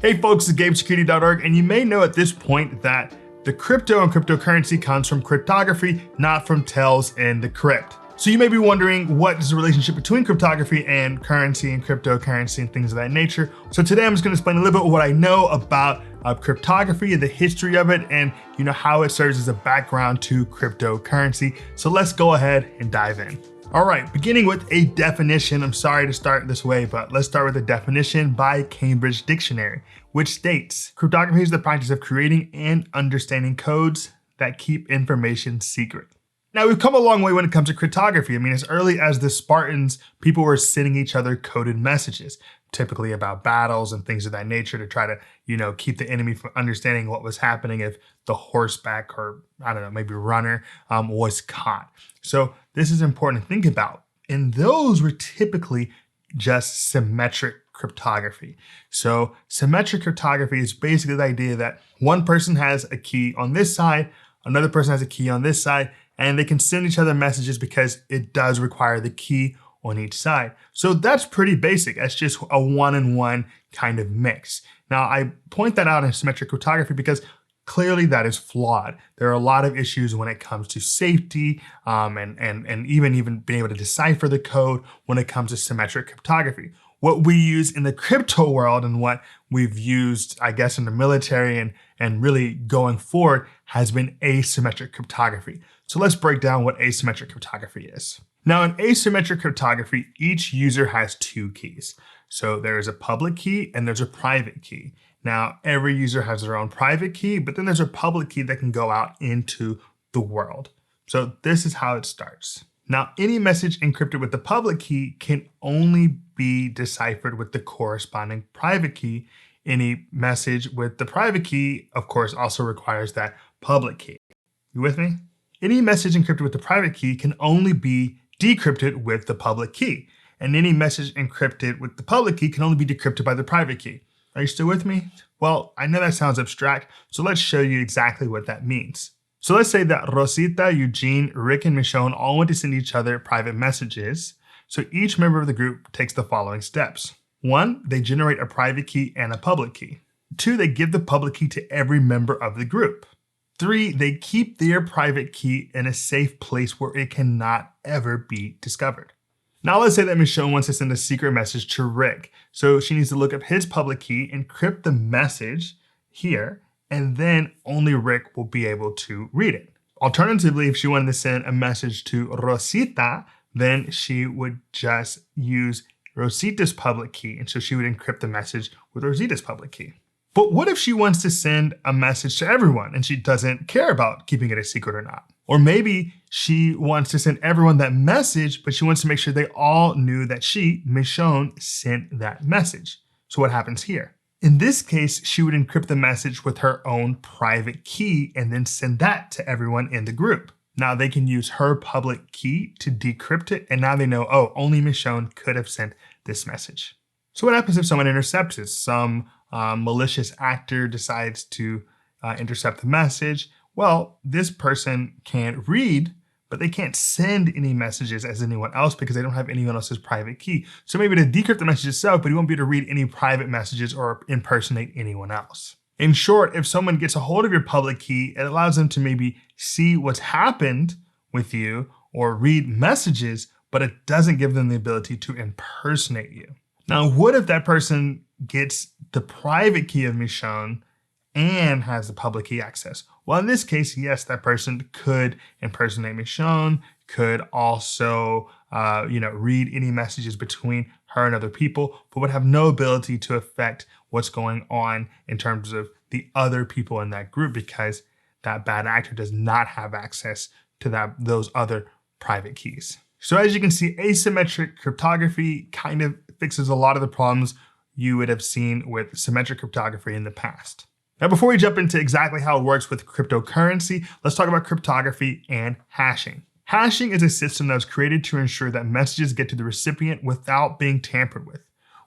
Hey folks, it's Gabe, Security.org, and you may know at this point that the crypto and cryptocurrency comes from cryptography, not from Tales in the Crypt. So you may be wondering, what is the relationship between cryptography and currency and cryptocurrency and things of that nature? So today I'm just gonna explain a little bit of what I know about cryptography, the history of it, and how it serves as a background to cryptocurrency. So let's go ahead and dive in. All right, beginning with a definition. I'm sorry to start this way, but let's start with a definition by Cambridge Dictionary, which states, cryptography is the practice of creating and understanding codes that keep information secret. Now, we've come a long way when it comes to cryptography. I mean, as early as the Spartans, people were sending each other coded messages, typically about battles and things of that nature, to try to, keep the enemy from understanding what was happening if the horseback or, I don't know, maybe runner was caught. So this is important to think about. And those were typically just symmetric cryptography. So symmetric cryptography is basically the idea that one person has a key on this side, another person has a key on this side, and they can send each other messages because it does require the key on each side. So that's pretty basic. That's just a one-in-one kind of mix. Now, I point that out in symmetric cryptography because clearly that is flawed. There are a lot of issues when it comes to safety and even being able to decipher the code when it comes to symmetric cryptography. What we use in the crypto world and what we've used, I guess, in the military and really going forward has been asymmetric cryptography. So let's break down what asymmetric cryptography is. Now, in asymmetric cryptography, each user has two keys. So there's a public key and there's a private key. Now, every user has their own private key, but then there's a public key that can go out into the world. So this is how it starts. Now, any message encrypted with the public key can only be deciphered with the corresponding private key. Any message with the private key, of course, also requires that public key. You with me? Any message encrypted with the private key can only be decrypted with the public key. And any message encrypted with the public key can only be decrypted by the private key. Are you still with me? Well, I know that sounds abstract, so let's show you exactly what that means. So let's say that Rosita, Eugene, Rick, and Michonne all want to send each other private messages. So each member of the group takes the following steps. 1, they generate a private key and a public key. 2, they give the public key to every member of the group. 3, they keep their private key in a safe place where it cannot ever be discovered. Now let's say that Michonne wants to send a secret message to Rick. So she needs to look up his public key, encrypt the message here, and then only Rick will be able to read it. Alternatively, if she wanted to send a message to Rosita, then she would just use Rosita's public key. And so she would encrypt the message with Rosita's public key. But what if she wants to send a message to everyone and she doesn't care about keeping it a secret or not? Or maybe she wants to send everyone that message, but she wants to make sure they all knew that she, Michonne, sent that message. So what happens here? In this case, she would encrypt the message with her own private key and then send that to everyone in the group. Now they can use her public key to decrypt it, and now they know, oh, only Michonne could have sent this message. So what happens if someone intercepts it? Some malicious actor decides to intercept the message. Well, this person can read, but they can't send any messages as anyone else because they don't have anyone else's private key. So maybe to decrypt the message itself, but you won't be able to read any private messages or impersonate anyone else. In short, if someone gets a hold of your public key, it allows them to maybe see what's happened with you or read messages, but it doesn't give them the ability to impersonate you. Now, what if that person gets the private key of Michonne and has the public key access? Well, in this case, yes, that person could impersonate Michonne, could also, read any messages between her and other people, but would have no ability to affect what's going on in terms of the other people in that group because that bad actor does not have access to those other private keys. So as you can see, asymmetric cryptography kind of fixes a lot of the problems you would have seen with symmetric cryptography in the past. Now, before we jump into exactly how it works with cryptocurrency, let's talk about cryptography and hashing. Hashing is a system that was created to ensure that messages get to the recipient without being tampered with.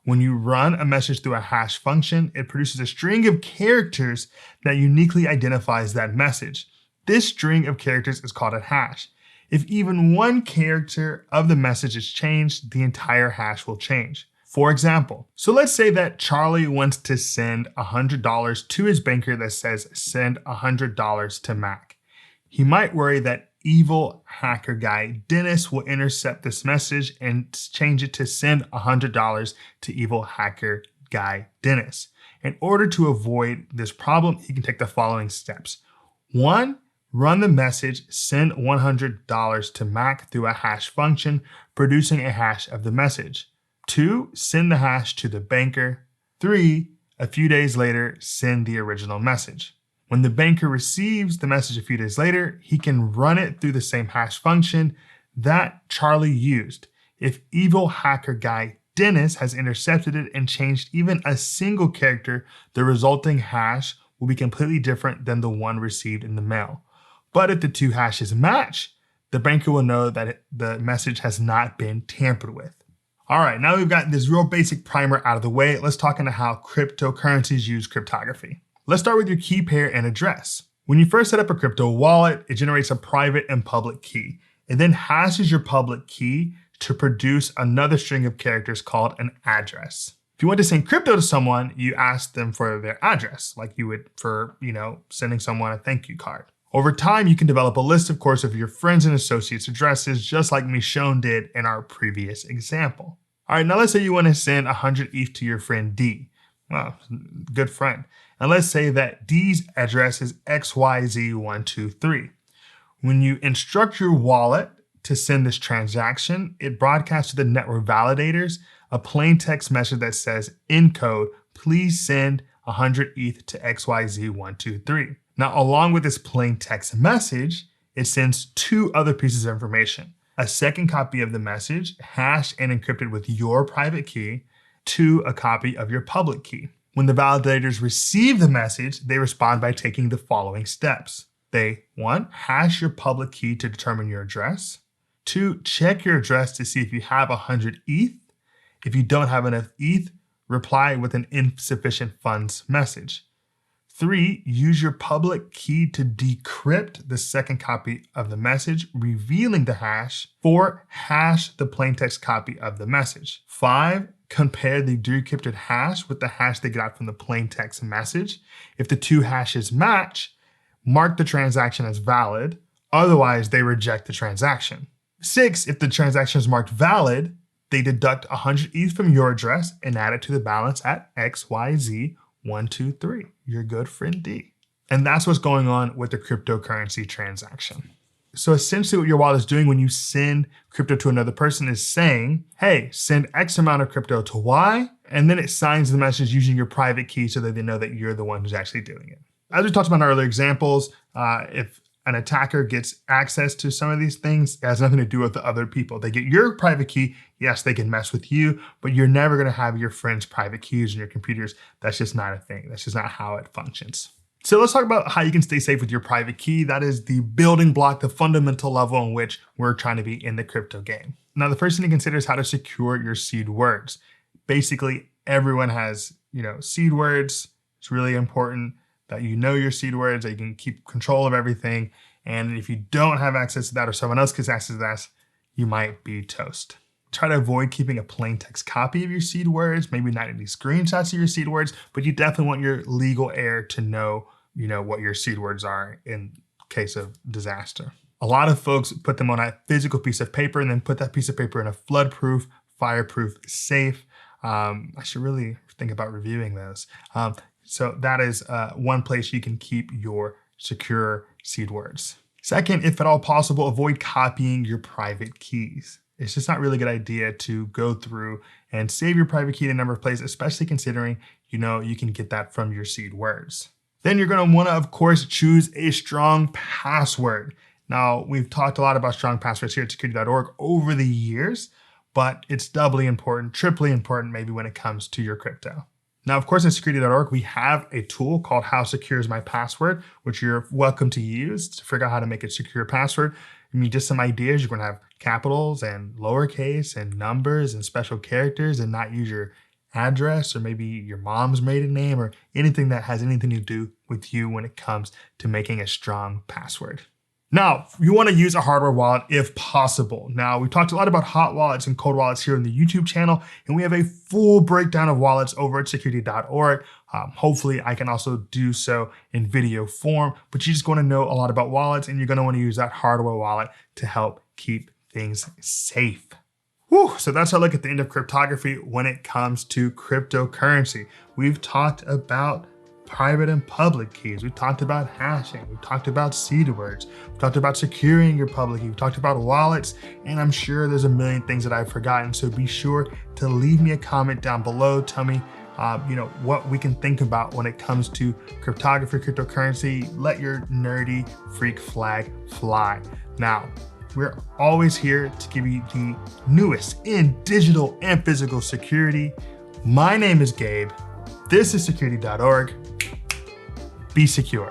When you run a message through a hash function, it produces a string of characters that uniquely identifies that message. This string of characters is called a hash. If even one character of the message is changed, the entire hash will change. For example, so let's say that Charlie wants to send $100 to his banker that says send $100 to Mac. He might worry that evil hacker guy Dennis will intercept this message and change it to send $100 to evil hacker guy Dennis. In order to avoid this problem, he can take the following steps. 1, run the message send $100 to Mac through a hash function, producing a hash of the message. 2, send the hash to the banker. 3, a few days later, send the original message. When the banker receives the message a few days later, he can run it through the same hash function that Charlie used. If evil hacker guy Dennis has intercepted it and changed even a single character, the resulting hash will be completely different than the one received in the mail. But if the two hashes match, the banker will know that the message has not been tampered with. All right, now we've got this real basic primer out of the way. Let's talk into how cryptocurrencies use cryptography. Let's start with your key pair and address. When you first set up a crypto wallet, it generates a private and public key. It then hashes your public key to produce another string of characters called an address. If you want to send crypto to someone, you ask them for their address, like you would for, sending someone a thank you card. Over time, you can develop a list, of course, of your friends and associates' addresses, just like Michonne did in our previous example. All right, now let's say you want to send 100 ETH to your friend D. Well, good friend. And let's say that D's address is XYZ123. When you instruct your wallet to send this transaction, it broadcasts to the network validators a plain text message that says, in code, please send 100 ETH to XYZ123. Now, along with this plain text message, it sends 2 other pieces of information. A second copy of the message, hashed and encrypted with your private key, to a copy of your public key. When the validators receive the message, they respond by taking the following steps. They, 1, hash your public key to determine your address. 2, check your address to see if you have 100 ETH. If you don't have enough ETH, reply with an insufficient funds message. 3, use your public key to decrypt the second copy of the message, revealing the hash. 4, hash the plaintext copy of the message. 5, compare the decrypted hash with the hash they got from the plaintext message. If the 2 hashes match, mark the transaction as valid. Otherwise, they reject the transaction. 6, if the transaction is marked valid, they deduct 100 ETH from your address and add it to the balance at XYZ123, your good friend D. And that's what's going on with the cryptocurrency transaction. So essentially what your wallet is doing when you send crypto to another person is saying, hey, send X amount of crypto to Y, and then it signs the message using your private key so that they know that you're the one who's actually doing it. As we talked about in our earlier examples, if an attacker gets access to some of these things, it has nothing to do with the other people. They get your private key. Yes, they can mess with you, but you're never going to have your friends' private keys in your computers. That's just not a thing. That's just not how it functions. So let's talk about how you can stay safe with your private key. That is the building block, the fundamental level in which we're trying to be in the crypto game. Now, the first thing to consider is how to secure your seed words. Basically, everyone has, seed words. It's really important that you know your seed words, that you can keep control of everything. And if you don't have access to that or someone else gets access to that, you might be toast. Try to avoid keeping a plain text copy of your seed words, maybe not any screenshots of your seed words, but you definitely want your legal heir to know, what your seed words are in case of disaster. A lot of folks put them on a physical piece of paper and then put that piece of paper in a flood-proof, fireproof safe. I should really think about reviewing those. So that is one place you can keep your secure seed words. Second, if at all possible, avoid copying your private keys. It's just not really a good idea to go through and save your private key in a number of places, especially considering, you can get that from your seed words. Then you're going to want to, of course, choose a strong password. Now, we've talked a lot about strong passwords here at Security.org over the years, but it's doubly important, triply important maybe when it comes to your crypto. Now, of course, at Security.org, we have a tool called How Secure is My Password, which you're welcome to use to figure out how to make a secure password. Just some ideas. You're going to have capitals and lowercase and numbers and special characters and not use your address or maybe your mom's maiden name or anything that has anything to do with you when it comes to making a strong password. Now, you want to use a hardware wallet if possible. Now, we've talked a lot about hot wallets and cold wallets here in the YouTube channel, and we have a full breakdown of wallets over at Security.org. Hopefully, I can also do so in video form, but you're just going to know a lot about wallets, and you're going to want to use that hardware wallet to help keep things safe. Whew, so that's our look at the end of cryptography when it comes to cryptocurrency. We've talked about private and public keys. We've talked about hashing. We've talked about seed words. We've talked about securing your public key. We've talked about wallets, and I'm sure there's a million things that I've forgotten. So be sure to leave me a comment down below. Tell me, what we can think about when it comes to cryptography, cryptocurrency. Let your nerdy freak flag fly. Now, we're always here to give you the newest in digital and physical security. My name is Gabe. This is Security.org. Be secure.